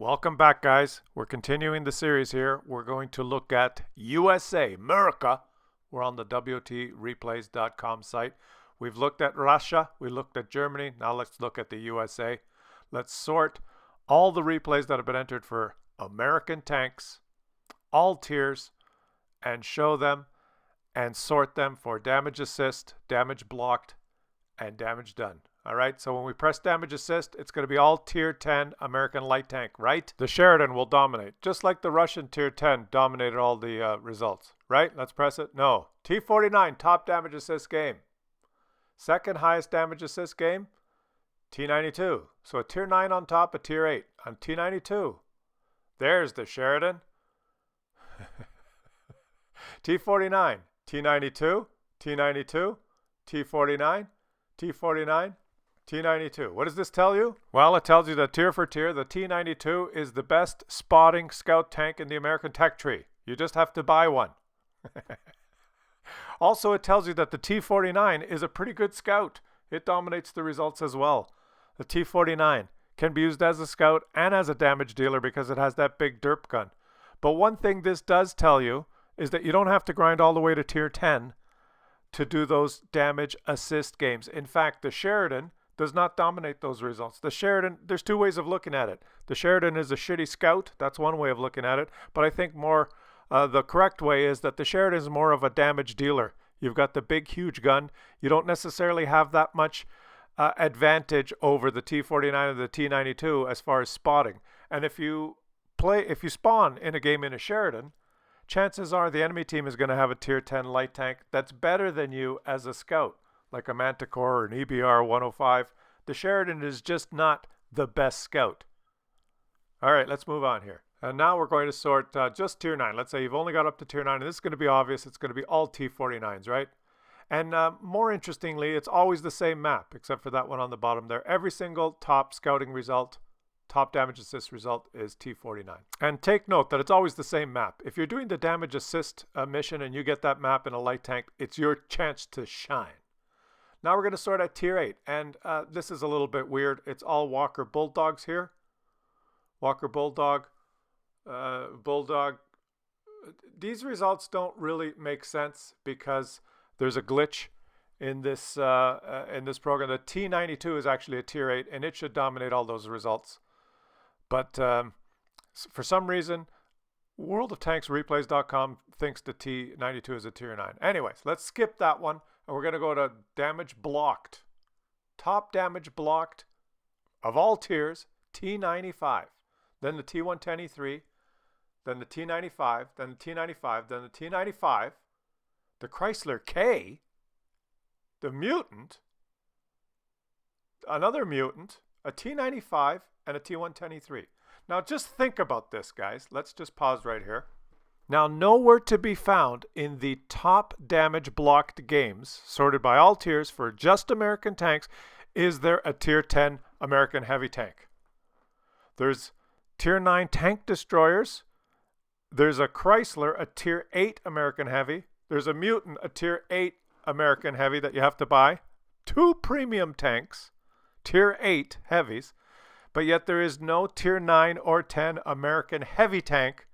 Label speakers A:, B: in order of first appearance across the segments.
A: Welcome back, guys. We're continuing the series here. We're going to look at USA, America. We're on the WOTreplays.com site. We've looked at Russia. We looked at Germany. Now let's look at the USA. Let's sort all the replays that have been entered for American tanks, all tiers, and show them and sort them for damage assist, damage blocked, and damage done. All right, so when we press damage assist, it's going to be all tier 10 American light tank, right? The Sheridan will dominate, just like the Russian tier 10 dominated all the results, right? Let's press it. No. T49, top damage assist game. Second highest damage assist game, T92. So a tier 9 on top, a tier 8 on T92. There's the Sheridan. T49, T92, T92, T49, T49, T92. What does this tell you? Well, it tells you that tier for tier, the T92 is the best spotting scout tank in the American tech tree. You just have to buy one. Also, it tells you that the T49 is a pretty good scout. It dominates the results as well. The T49 can be used as a scout and as a damage dealer because it has that big derp gun. But one thing this does tell you is that you don't have to grind all the way to tier 10 to do those damage assist games. In fact, the Sheridan does not dominate those results. The Sheridan, there's two ways of looking at it. The Sheridan is a shitty scout. That's one way of looking at it. But I think more the correct way is that the Sheridan is more of a damage dealer. You've got the big, huge gun. You don't necessarily have that much advantage over the T49 and the T92 as far as spotting. And if you spawn in a game in a Sheridan, chances are the enemy team is going to have a tier 10 light tank that's better than you as a scout, like a Manticore or an EBR 105. The Sheridan is just not the best scout. All right, let's move on here. And now we're going to sort just tier 9. Let's say you've only got up to tier 9, and this is going to be obvious. It's going to be all T49s, right? And more interestingly, it's always the same map, except for that one on the bottom there. Every single top scouting result, top damage assist result is T49. And take note that it's always the same map. If you're doing the damage assist mission and you get that map in a light tank, it's your chance to shine. Now we're going to sort at tier 8. And this is a little bit weird. It's all Walker Bulldogs here. Walker Bulldog. Bulldog. These results don't really make sense because there's a glitch in this program. The T92 is actually a tier 8, and it should dominate all those results. But for some reason, WorldOfTanksReplays.com thinks the T92 is a tier 9. Anyways, let's skip that one, and we're going to go to damage blocked. Top damage blocked of all tiers, T95. Then the T110E3, then the T95, then the T95, then the T95, the Chrysler K, the Mutant, another Mutant, a T95, and a T110E3. Now just think about this, guys. Let's just pause right here. Now nowhere to be found in the top damage blocked games, sorted by all tiers for just American tanks, is there a tier 10 American heavy tank. There's tier 9 tank destroyers. There's a Chrysler, a tier 8 American heavy. There's a Mutant, a tier 8 American heavy that you have to buy. 2 premium tanks, tier 8 heavies. But yet there is no tier 9 or 10 American heavy tank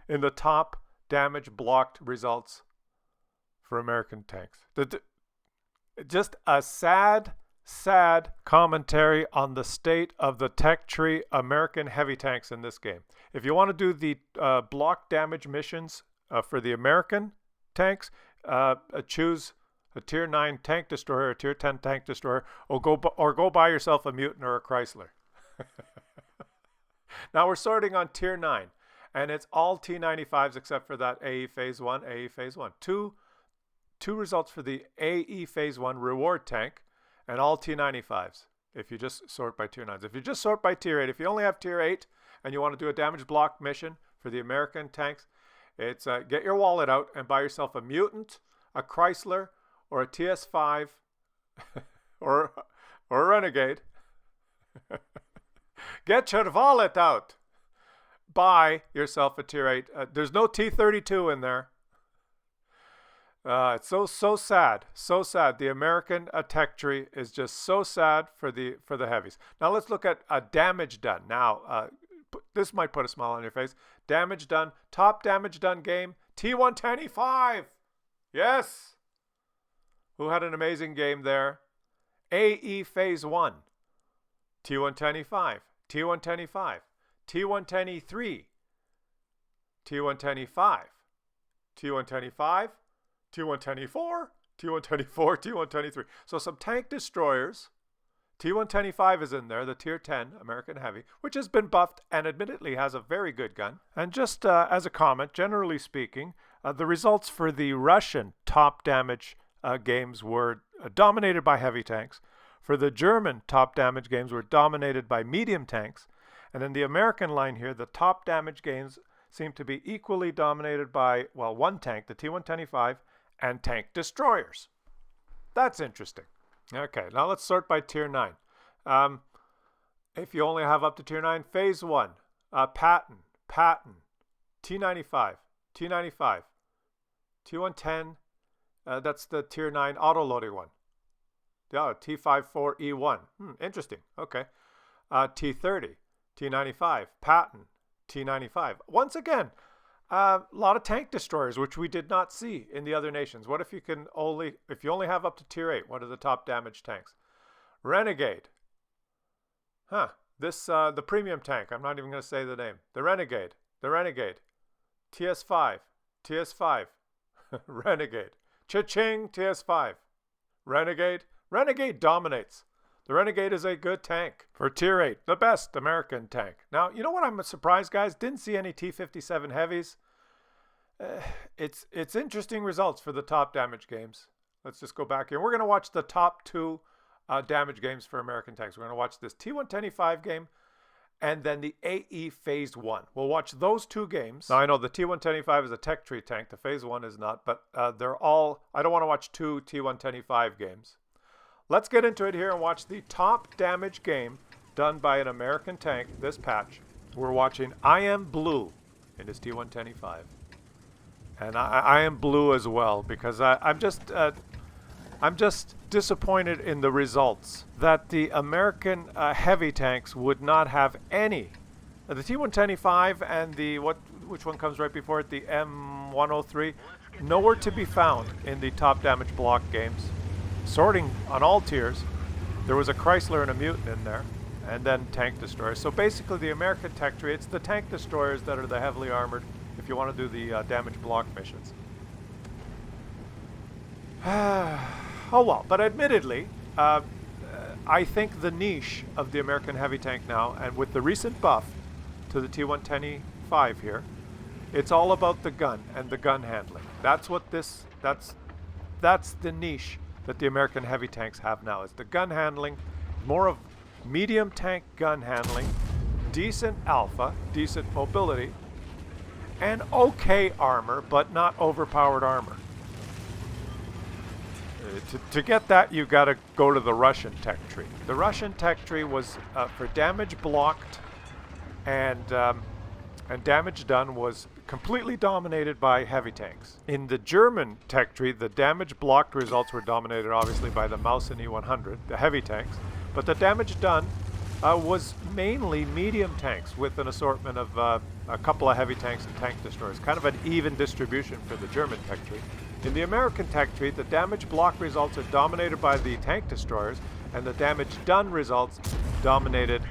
A: in the top damage blocked results for American tanks. Just a sad commentary on the state of the tech tree American heavy tanks in this game. If you want to do the block damage missions for the American tanks, choose a tier 9 tank destroyer, a tier 10 tank destroyer, or go buy yourself a Mutant or a Chrysler. Now we're sorting on tier 9, and it's all T95s except for that AE Phase 1, AE Phase 1. Two results for the AE Phase 1 reward tank, and all T95s if you just sort by tier 9s. If you just sort by tier 8, if you only have tier 8 and you want to do a damage block mission for the American tanks, it's get your wallet out and buy yourself a Mutant, a Chrysler, or a TS5, or a Renegade. Get your wallet out. Buy yourself a tier 8. There's no T32 in there. It's so sad, so sad. The American tech tree is just so sad for the heavies. Now let's look at damage done. Now this might put a smile on your face. Damage done, top damage done game, T125. Yes. Who had an amazing game there? AE Phase 1, T125, T125, T123, T125, T125, T124, T124, T123. So some tank destroyers. T125 is in there, the Tier 10 American Heavy, which has been buffed and admittedly has a very good gun. And just as a comment, generally speaking, the results for the Russian top damage games were dominated by heavy tanks. For the German top damage games were dominated by medium tanks. And in the American line here, the top damage games seem to be equally dominated by, well, one tank, the T125, and tank destroyers. That's interesting. Okay, now let's sort by Tier 9. If you only have up to Tier 9, Phase 1, Patton, T95, T95, T110, that's the Tier 9 auto-loading one. Yeah, T54E1. Interesting. Okay. T30, T95, Patton, T95. Once again, a lot of tank destroyers, which we did not see in the other nations. What if you only have up to Tier 8? What are the top damage tanks? Renegade. The premium tank. I'm not even going to say the name. The Renegade. TS5. Renegade. Cha-ching, TS5. Renegade dominates. The Renegade is a good tank. For Tier 8, the best American tank. Now, you know what I'm surprised, guys? Didn't see any T57 heavies. It's interesting results for the top damage games. Let's just go back here. We're going to watch the top two damage games for American tanks. We're going to watch this T125 game and then the AE Phase 1. We'll watch those two games. Now, I know the T125 is a tech tree tank. The Phase 1 is not, but they're all... I don't want to watch two T125 games. Let's get into it here and watch the top damage game done by an American tank, this patch. We're watching I Am Blue in his T125. And I am blue as well because I'm just disappointed in the results that the American heavy tanks would not have any. The T125 and which one comes right before it? The M103. Nowhere to be found in the top damage block games. Sorting on all tiers, there was a Chrysler and a Mutant in there, and then tank destroyers. So basically the American tech tree, it's the tank destroyers that are the heavily armored if you want to do the damage block missions. Oh well, but admittedly, I think the niche of the American heavy tank now, and with the recent buff to the T125 here, it's all about the gun and the gun handling. That's the niche that the American heavy tanks have now. Is the gun handling, more of medium tank gun handling, decent alpha, decent mobility, and okay armor, but not overpowered armor. To get that, you got to go to the Russian tech tree. The Russian tech tree was for damage blocked and damage done was completely dominated by heavy tanks. In the German tech tree, the damage blocked results were dominated obviously by the Maus and E100, the heavy tanks, but the damage done was mainly medium tanks with an assortment of a couple of heavy tanks and tank destroyers. Kind of an even distribution for the German tech tree. In the American tech tree, the damage block results are dominated by the tank destroyers, and the damage done results dominated,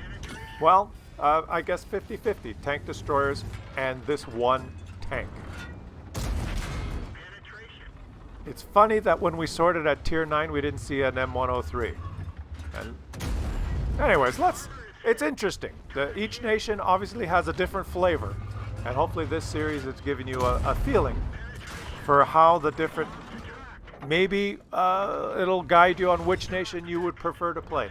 A: well, I guess 50-50, tank destroyers and this one tank. It's funny that when we sorted at Tier 9, we didn't see an M103. And anyways, it's interesting. Each nation obviously has a different flavor, and hopefully this series is giving you a feeling for how the different, maybe it'll guide you on which nation you would prefer to play.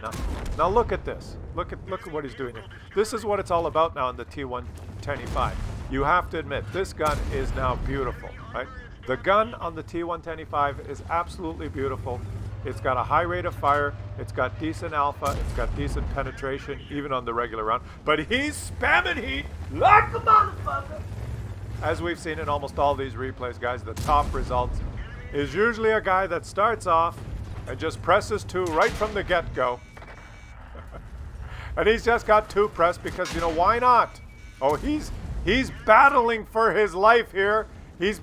A: Now look at this. Look at what he's doing here. This is what it's all about now in the T125. You have to admit, this gun is now beautiful, right? The gun on the T125 is absolutely beautiful. It's got a high rate of fire. It's got decent alpha. It's got decent penetration, even on the regular round. But he's spamming heat like a motherfucker. As we've seen in almost all these replays, guys, the top results is usually a guy that starts off and just presses 2 right from the get-go. And he's just got 2 pressed because, you know, why not? Oh, he's battling for his life here. He's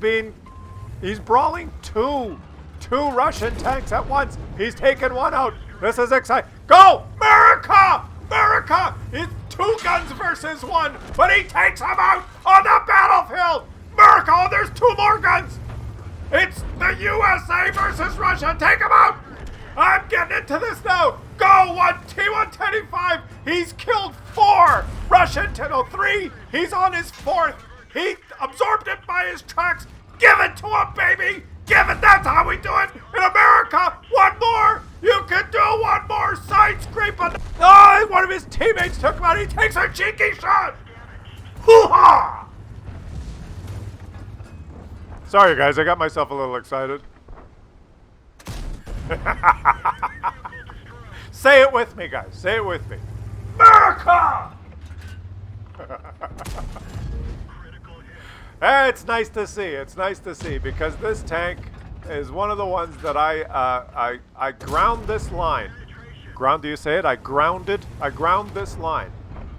A: brawling two Russian tanks at once. He's taken one out. This is exciting. Go, America! America! It's 2 guns versus 1, but he takes them out on the battlefield. America! Oh, there's 2 more guns. It's the USA versus Russia. Take them out. I'm getting into this now. Go, T-125. He's killed 4 Russian 1003. He's on his 4th. He absorbed it by his tracks. Give it to him, baby. Give it. That's how we do it in America. 1 more. You can do 1 more. Side scraping. Oh, one of his teammates took him out. He takes a cheeky shot. Hoo-ha! Sorry, guys. I got myself a little excited. Say it with me, guys. Say it with me. America! It's nice to see. It's nice to see because this tank is one of the ones that I ground this line. Ground? Do you say it? I ground this line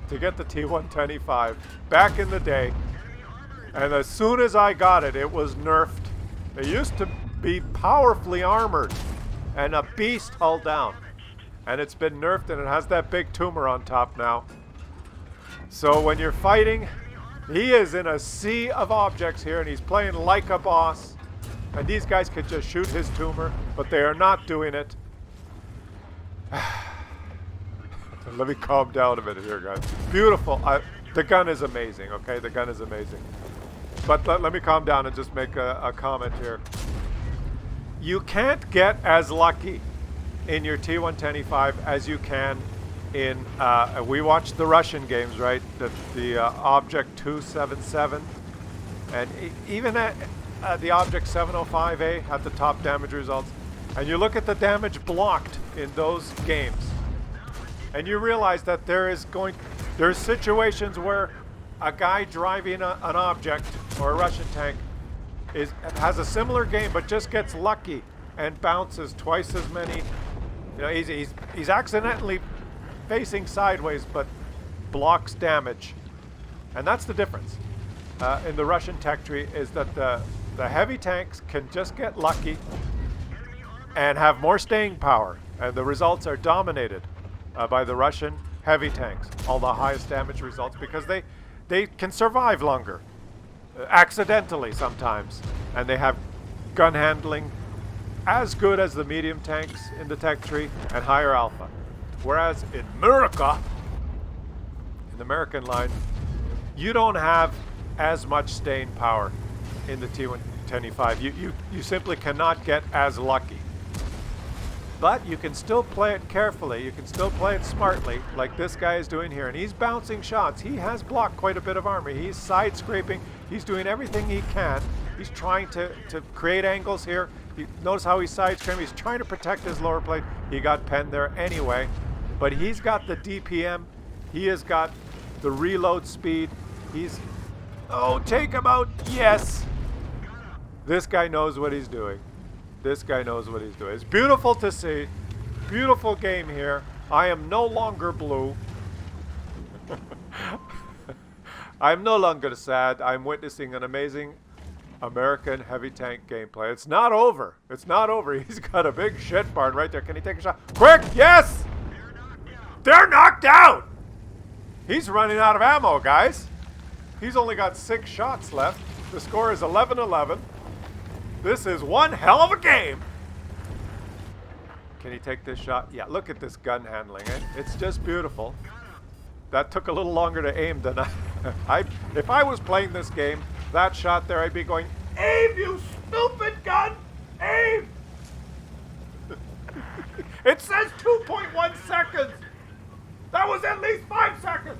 A: to get the T-125 back in the day. And as soon as I got it, it was nerfed. It used to be powerfully armored and a beast hull down. And it's been nerfed and it has that big tumor on top now. So when you're fighting, he is in a sea of objects here and he's playing like a boss. And these guys could just shoot his tumor, but they are not doing it. Let me calm down a minute here, guys. Beautiful. The gun is amazing, okay? The gun is amazing. But let me calm down and just make a comment here. You can't get as lucky in your T-125 as you can in, we watched the Russian games, right? The Object 277 and even at the Object 705A had the top damage results. And you look at the damage blocked in those games and you realize that there's situations where a guy driving an object or a Russian tank has a similar game but just gets lucky and bounces twice as many. You know, he's accidentally facing sideways but blocks damage. And that's the difference in the Russian tech tree, is that the heavy tanks can just get lucky and have more staying power. And the results are dominated by the Russian heavy tanks. All the highest damage results because they can survive longer. Accidentally sometimes. And they have gun handling as good as the medium tanks in the tech tree and higher alpha. Whereas in America, in the American line, you don't have as much staying power in the T-125. You simply cannot get as lucky. But you can still play it carefully. You can still play it smartly, like this guy is doing here. And he's bouncing shots. He has blocked quite a bit of armor. He's side scraping. He's doing everything he can. He's trying to create angles here. Notice how he's side scraping. He's trying to protect his lower plate. He got penned there anyway. But he's got the DPM. He has got the reload speed. Oh, take him out. Yes. This guy knows what he's doing. This guy knows what he's doing. It's beautiful to see. Beautiful game here. I am no longer blue. I'm no longer sad. I'm witnessing an amazing American heavy tank gameplay. It's not over. It's not over. He's got a big shit barn right there. Can he take a shot? Quick! Yes! They're knocked out! He's running out of ammo, guys. He's only got 6 shots left. The score is 11-11. This is one hell of a game. Can he take this shot? Yeah, look at this gun handling. It's just beautiful. That took a little longer to aim than if I was playing this game, that shot there, I'd be going, aim, you stupid gun! Aim! It says 2.1 seconds. That was at least 5 seconds.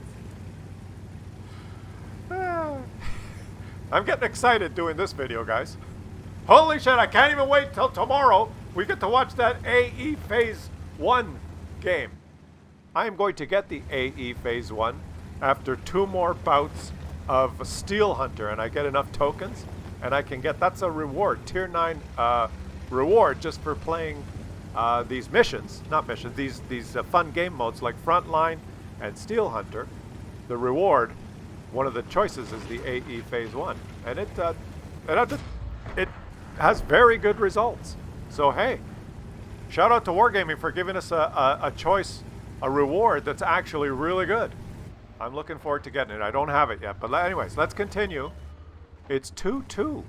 A: I'm getting excited doing this video, guys. Holy shit, I can't even wait till tomorrow. We get to watch that AE Phase 1 game. I am going to get the AE Phase 1 after 2 more bouts of Steel Hunter, and I get enough tokens, and I can get, that's a reward, Tier 9 reward just for playing these missions, not missions, these fun game modes like Frontline and Steel Hunter. The reward one of the choices is the AE Phase 1. And it has very good results. So hey, shout out to Wargaming for giving us a choice, a reward that's actually really good. I'm looking forward to getting it. I don't have it yet. But anyways, let's continue. It's 2-2.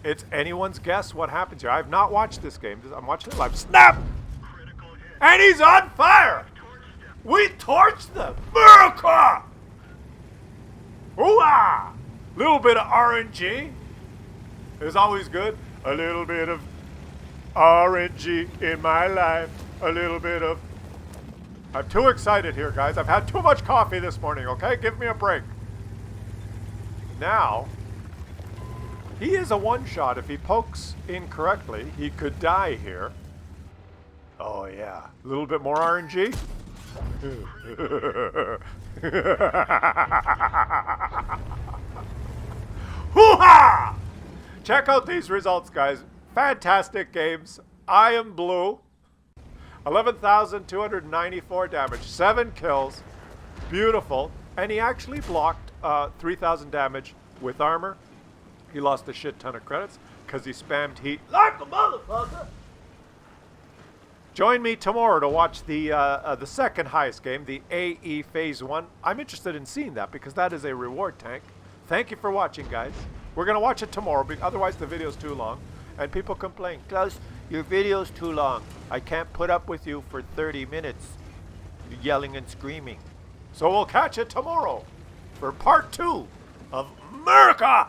A: It's anyone's guess what happens here. I have not watched this game. I'm watching it live. Snap! And he's on fire! We torched them! America! Hoo-ah! Little bit of RNG is always good. A little bit of RNG in my life. A little bit of... I'm too excited here, guys. I've had too much coffee this morning, okay? Give me a break. Now, he is a one-shot. If he pokes incorrectly, he could die here. Oh, yeah. A little bit more RNG. Hoo-ha! Check out these results, guys. Fantastic games. I am blue. 11,294 damage. 7 kills. Beautiful. And he actually blocked 3,000 damage with armor. He lost a shit ton of credits because he spammed heat like a motherfucker. Join me tomorrow to watch the second highest game, the AE Phase 1. I'm interested in seeing that because that is a reward tank. Thank you for watching, guys. We're going to watch it tomorrow, otherwise the video's too long. And people complain, Klaus, your video's too long. I can't put up with you for 30 minutes yelling and screaming. So we'll catch it tomorrow for part 2 of America!